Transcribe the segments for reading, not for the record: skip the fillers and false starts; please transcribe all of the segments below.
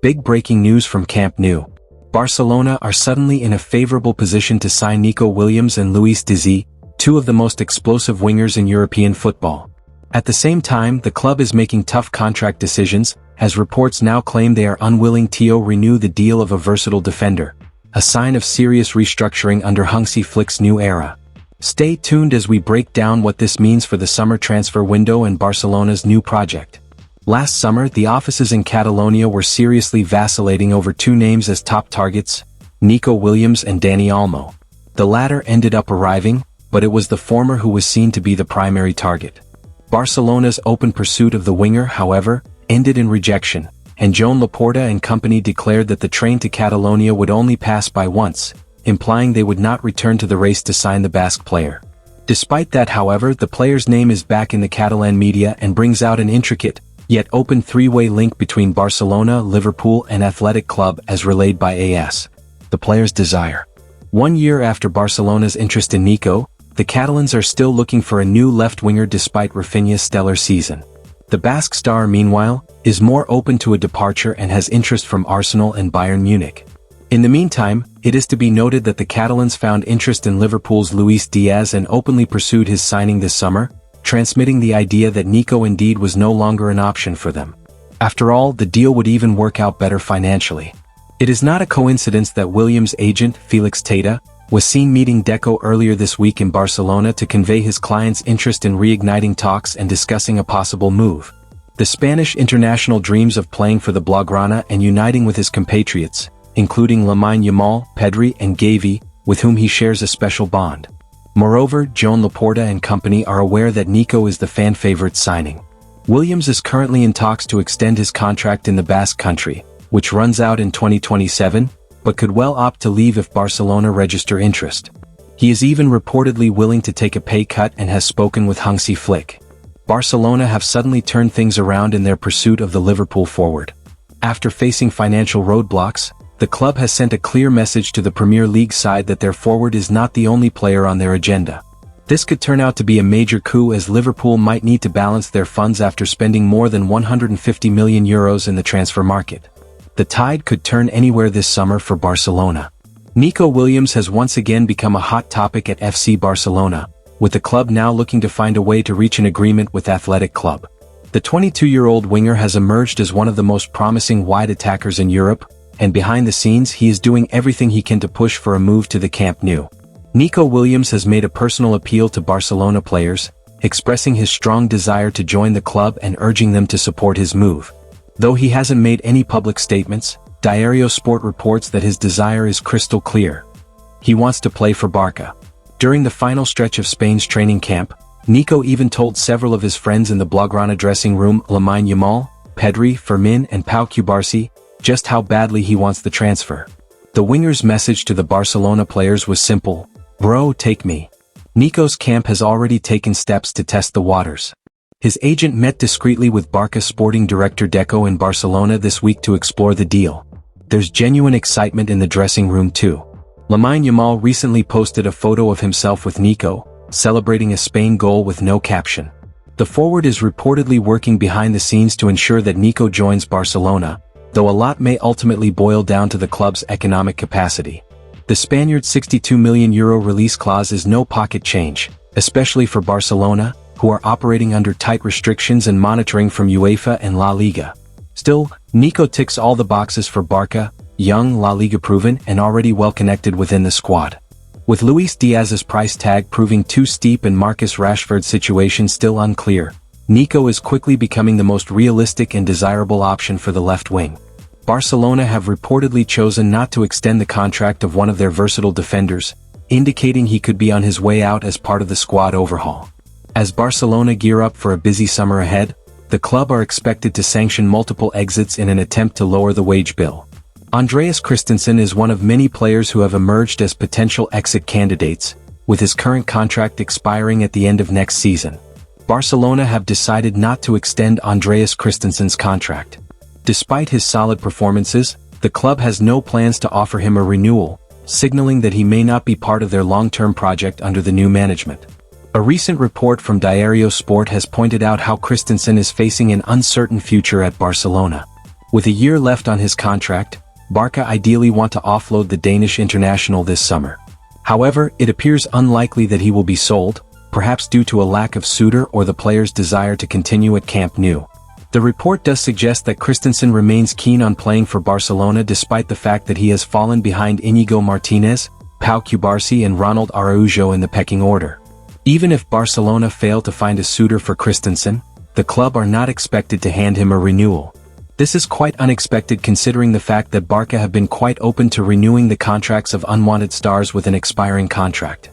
Big breaking news from Camp Nou. Barcelona are suddenly in a favorable position to sign NICO Williams and Luis Dizzy, two of the most explosive wingers in European football. At the same time, the club is making tough contract decisions, as reports now claim they are unwilling to renew the deal of a versatile defender, a sign of serious restructuring under Hansi Flick's new era. Stay tuned as we break down what this means for the summer transfer window and Barcelona's new project. Last summer, the offices in Catalonia were seriously vacillating over two names as top targets, NICO Williams and Dani Olmo. The latter ended up arriving, but it was the former who was seen to be the primary target. Barcelona's open pursuit of the winger, however, ended in rejection, and Joan Laporta and company declared that the train to Catalonia would only pass by once, implying they would not return to the race to sign the Basque player. Despite that, however, the player's name is back in the Catalan media and brings out an intricate, yet open three-way link between Barcelona, Liverpool and Athletic Club as relayed by AS. The player's desire. 1 year after Barcelona's interest in Nico, the Catalans are still looking for a new left winger despite Rafinha's stellar season. The Basque star, meanwhile, is more open to a departure and has interest from Arsenal and Bayern Munich. In the meantime, it is to be noted that the Catalans found interest in Liverpool's Luis Diaz and openly pursued his signing this summer, transmitting the idea that Nico indeed was no longer an option for them. After all, the deal would even work out better financially. It is not a coincidence that Williams' agent, Felix Tejeda, was seen meeting Deco earlier this week in Barcelona to convey his client's interest in reigniting talks and discussing a possible move. The Spanish international dreams of playing for the Blaugrana and uniting with his compatriots, including Lamine Yamal, Pedri and Gavi, with whom he shares a special bond. Moreover, Joan Laporta and company are aware that Nico is the fan-favorite signing. Williams is currently in talks to extend his contract in the Basque country, which runs out in 2027, but could well opt to leave if Barcelona register interest. He is even reportedly willing to take a pay cut and has spoken with Hansi Flick. Barcelona have suddenly turned things around in their pursuit of the Liverpool forward. After facing financial roadblocks, the club has sent a clear message to the Premier League side that their forward is not the only player on their agenda. This could turn out to be a major coup, as Liverpool might need to balance their funds after spending more than €150 million in the transfer market. The tide could turn anywhere this summer for Barcelona. NICO Williams has once again become a hot topic at FC Barcelona, with the club now looking to find a way to reach an agreement with Athletic Club. The 22-year-old winger has emerged as one of the most promising wide attackers in Europe, and behind the scenes he is doing everything he can to push for a move to the Camp Nou. NICO Williams has made a personal appeal to Barcelona players, expressing his strong desire to join the club and urging them to support his move. Though he hasn't made any public statements, Diario Sport reports that his desire is crystal clear. He wants to play for Barca. During the final stretch of Spain's training camp, Nico even told several of his friends in the Blaugrana dressing room, Lamine Yamal, Pedri, Fermin and Pau Cubarsí, just how badly he wants the transfer. The winger's message to the Barcelona players was simple: "Bro, take me." Nico's camp has already taken steps to test the waters. His agent met discreetly with Barca sporting director Deco in Barcelona this week to explore the deal. There's genuine excitement in the dressing room too. Lamine Yamal recently posted a photo of himself with Nico, celebrating a Spain goal with no caption. The forward is reportedly working behind the scenes to ensure that Nico joins Barcelona, though a lot may ultimately boil down to the club's economic capacity. The Spaniard's €62 million release clause is no pocket change, especially for Barcelona, who are operating under tight restrictions and monitoring from UEFA and La Liga. Still, Nico ticks all the boxes for Barca, young, La Liga proven and already well connected within the squad. With Luis Diaz's price tag proving too steep and Marcus Rashford's situation still unclear, Nico is quickly becoming the most realistic and desirable option for the left wing. Barcelona have reportedly chosen not to extend the contract of one of their versatile defenders, indicating he could be on his way out as part of the squad overhaul. As Barcelona gear up for a busy summer ahead, the club are expected to sanction multiple exits in an attempt to lower the wage bill. Andreas Christensen is one of many players who have emerged as potential exit candidates, with his current contract expiring at the end of next season. Barcelona have decided not to extend Andreas Christensen's contract. Despite his solid performances, the club has no plans to offer him a renewal, signaling that he may not be part of their long-term project under the new management. A recent report from Diario Sport has pointed out how Christensen is facing an uncertain future at Barcelona. With a year left on his contract, Barca ideally want to offload the Danish international this summer. However, it appears unlikely that he will be sold, perhaps due to a lack of suitor or the player's desire to continue at Camp Nou. The report does suggest that Christensen remains keen on playing for Barcelona despite the fact that he has fallen behind Íñigo Martínez, Pau Cubarsí and Ronald Araujo in the pecking order. Even if Barcelona fail to find a suitor for Christensen, the club are not expected to hand him a renewal. This is quite unexpected considering the fact that Barca have been quite open to renewing the contracts of unwanted stars with an expiring contract.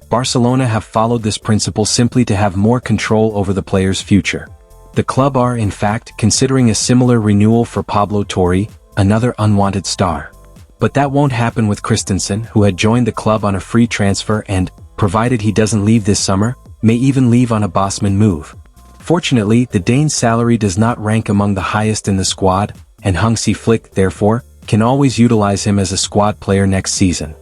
Barcelona have followed this principle simply to have more control over the player's future. The club are, in fact, considering a similar renewal for Pablo Torre, another unwanted star. But that won't happen with Christensen, who had joined the club on a free transfer and, provided he doesn't leave this summer, may even leave on a Bosman move. Fortunately, the Dane's salary does not rank among the highest in the squad, and Hansi Flick, therefore, can always utilize him as a squad player next season.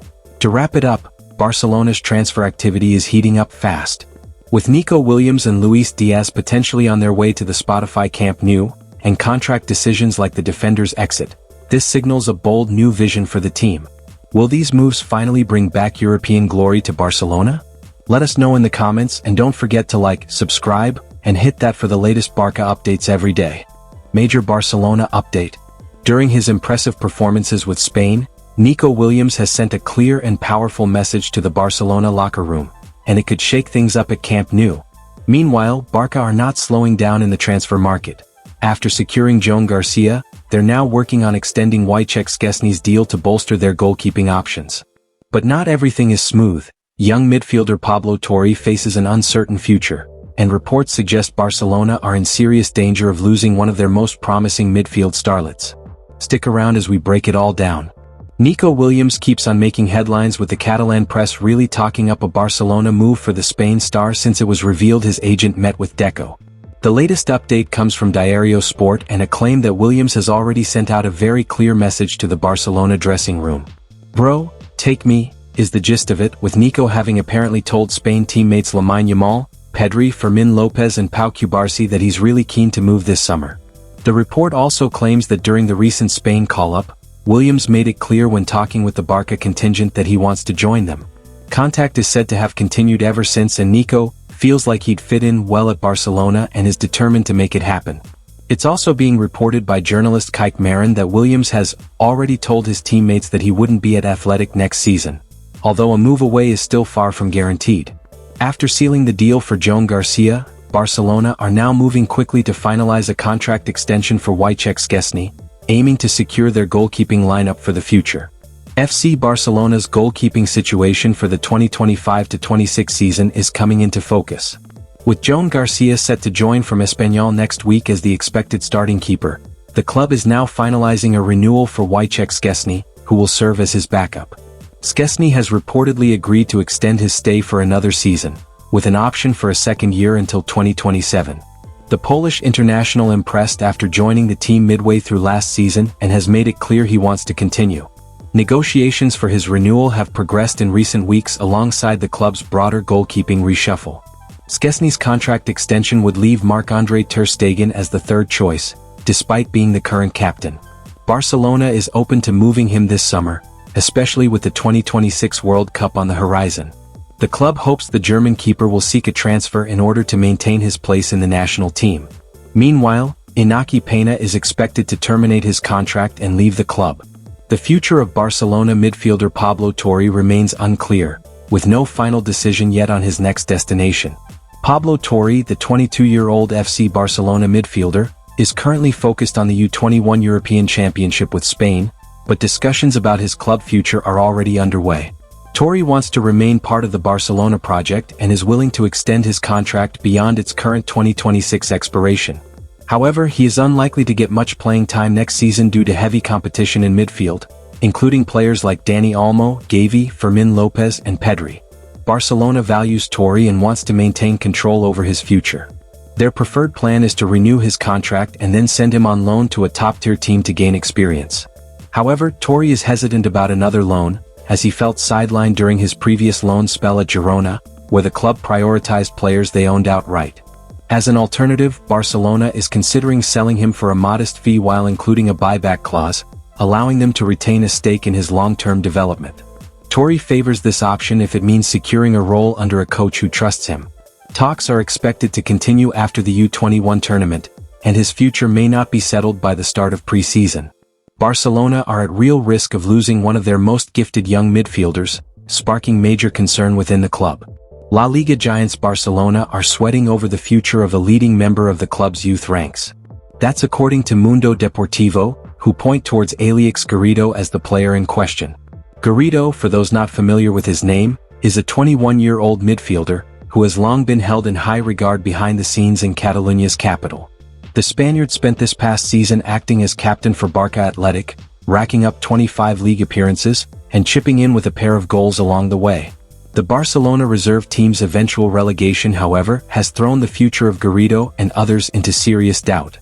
To wrap it up, Barcelona's transfer activity is heating up fast. With NICO Williams and Luis Diaz potentially on their way to the Spotify Camp Nou, and contract decisions like the defender's exit, this signals a bold new vision for the team. Will these moves finally bring back European glory to Barcelona? Let us know in the comments and don't forget to like, subscribe, and hit that for the latest Barca updates every day. Major Barcelona update. During his impressive performances with Spain, NICO Williams has sent a clear and powerful message to the Barcelona locker room, and it could shake things up at Camp Nou. Meanwhile, Barca are not slowing down in the transfer market. After securing Joan Garcia, they're now working on extending Wojciech Szczesny's deal to bolster their goalkeeping options. But not everything is smooth. Young midfielder Pablo Torre faces an uncertain future, and reports suggest Barcelona are in serious danger of losing one of their most promising midfield starlets. Stick around as we break it all down. NICO Williams keeps on making headlines with the Catalan press really talking up a Barcelona move for the Spain star since it was revealed his agent met with Deco. The latest update comes from Diario Sport and a claim that Williams has already sent out a very clear message to the Barcelona dressing room. "Bro, take me," is the gist of it, with NICO having apparently told Spain teammates Lamine Yamal, Pedri, Fermin Lopez and Pau Cubarsí that he's really keen to move this summer. The report also claims that during the recent Spain call-up, Williams made it clear when talking with the Barca contingent that he wants to join them. Contact is said to have continued ever since, and NICO feels like he'd fit in well at Barcelona and is determined to make it happen. It's also being reported by journalist Kike Marin that Williams has already told his teammates that he wouldn't be at Athletic next season, although a move away is still far from guaranteed. After sealing the deal for Joan Garcia, Barcelona are now moving quickly to finalize a contract extension for Wojciech Szczesny, aiming to secure their goalkeeping lineup for the future. FC Barcelona's goalkeeping situation for the 2025-26 season is coming into focus. With Joan Garcia set to join from Espanyol next week as the expected starting keeper, the club is now finalizing a renewal for Wojciech Szczesny, who will serve as his backup. Szczesny has reportedly agreed to extend his stay for another season, with an option for a second year until 2027. The Polish international impressed after joining the team midway through last season and has made it clear he wants to continue. Negotiations for his renewal have progressed in recent weeks alongside the club's broader goalkeeping reshuffle. Szczesny's contract extension would leave Marc-Andre ter Stegen as the third choice, despite being the current captain. Barcelona is open to moving him this summer, especially with the 2026 World Cup on the horizon. The club hopes the German keeper will seek a transfer in order to maintain his place in the national team. Meanwhile, Iñaki Peña is expected to terminate his contract and leave the club. The future of Barcelona midfielder Pablo Torre remains unclear, with no final decision yet on his next destination. Pablo Torre, the 22-year-old FC Barcelona midfielder, is currently focused on the U21 European Championship with Spain, but discussions about his club future are already underway. Torre wants to remain part of the Barcelona project and is willing to extend his contract beyond its current 2026 expiration. However, he is unlikely to get much playing time next season due to heavy competition in midfield, including players like Dani Olmo, Gavi, Fermin Lopez and Pedri. Barcelona values Torre and wants to maintain control over his future. Their preferred plan is to renew his contract and then send him on loan to a top-tier team to gain experience. However, Torre is hesitant about another loan, as he felt sidelined during his previous loan spell at Girona, where the club prioritized players they owned outright. As an alternative, Barcelona is considering selling him for a modest fee while including a buyback clause, allowing them to retain a stake in his long-term development. Tory favors this option if it means securing a role under a coach who trusts him. Talks are expected to continue after the U21 tournament, and his future may not be settled by the start of pre-season. Barcelona are at real risk of losing one of their most gifted young midfielders, sparking major concern within the club. La Liga giants Barcelona are sweating over the future of a leading member of the club's youth ranks. That's according to Mundo Deportivo, who point towards Alex Garrido as the player in question. Garrido, for those not familiar with his name, is a 21-year-old midfielder who has long been held in high regard behind the scenes in Catalonia's capital. The Spaniard spent this past season acting as captain for Barca Athletic, racking up 25 league appearances and chipping in with a pair of goals along the way. The Barcelona reserve team's eventual relegation, however, has thrown the future of Garrido and others into serious doubt.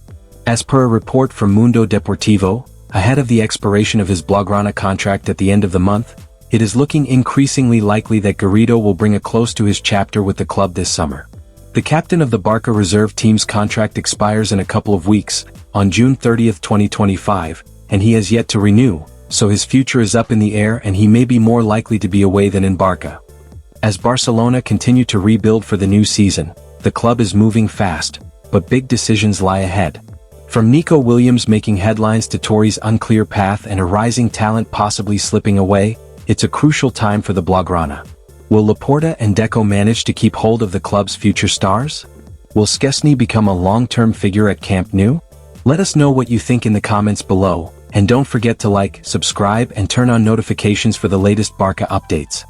As per a report from Mundo Deportivo, ahead of the expiration of his Blaugrana contract at the end of the month, it is looking increasingly likely that Garrido will bring a close to his chapter with the club this summer. The captain of the Barca reserve team's contract expires in a couple of weeks, on June 30, 2025, and he has yet to renew, so his future is up in the air and he may be more likely to be away than in Barca. As Barcelona continue to rebuild for the new season, the club is moving fast, but big decisions lie ahead. From NICO Williams making headlines to Tory's unclear path and a rising talent possibly slipping away, it's a crucial time for the Blaugrana. Will Laporta and Deco manage to keep hold of the club's future stars? Will Szczesny become a long-term figure at Camp Nou? Let us know what you think in the comments below, and don't forget to like, subscribe and turn on notifications for the latest Barca updates.